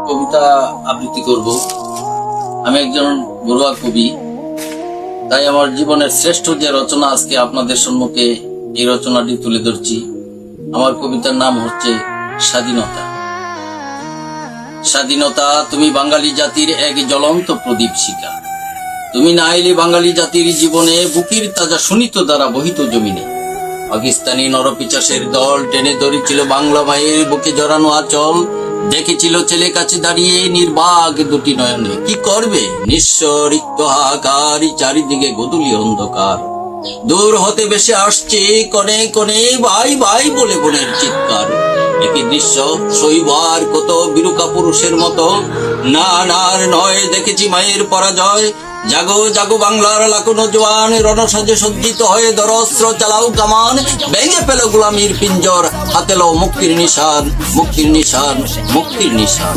কবিতা আবৃত্তি করব। আমি একজন বড়ুয়া কবি, তাই আমার জীবনের শ্রেষ্ঠ যে রচনা আজকে আপনাদের সম্মুখে এই রচনাটি তুলে ধরছি। আমার কবিতার নাম হচ্ছে স্বাধীনতা। স্বাধীনতা, তুমি বাঙালি জাতির এক জ্বলন্ত প্রদীপ শিখা। তুমি না এলে বাঙালি জাতির জীবনে বুকের তাজা সুনিত দ্বারা বহিত জমিনে পাকিস্তানি নরপিচাসের দল টেনে ধরেছিল বাংলা মায়ের বুকে জড়ানো আঁচল। দেখেছিল ছেলে কাছে দাঁড়িয়ে নির্বাক দুটি নয়নে, কি করবে নিঃস্ব রিক্ত হাহাকার, চারিদিকে গোধূলি অন্ধকার। দূর হতে বেশে আসছে কনে কনে ভাই ভাই বলে বোনের চিৎকার। একই দৃশ্য শৈবার কত বিরুকা পুরুষের মতো, না নার নয় দেখেছি মায়ের পরাজয়। জাগো জাগো বাংলার লাখো জওয়ান, রণসাজে সজ্জিত হয়ে দরস্ত্র চালাও কামান। ভেঙে পেল গোলামির পিঞ্জর, হাতে লও মুক্তির নিশান, মুক্তির নিশান, মুক্তির নিশান।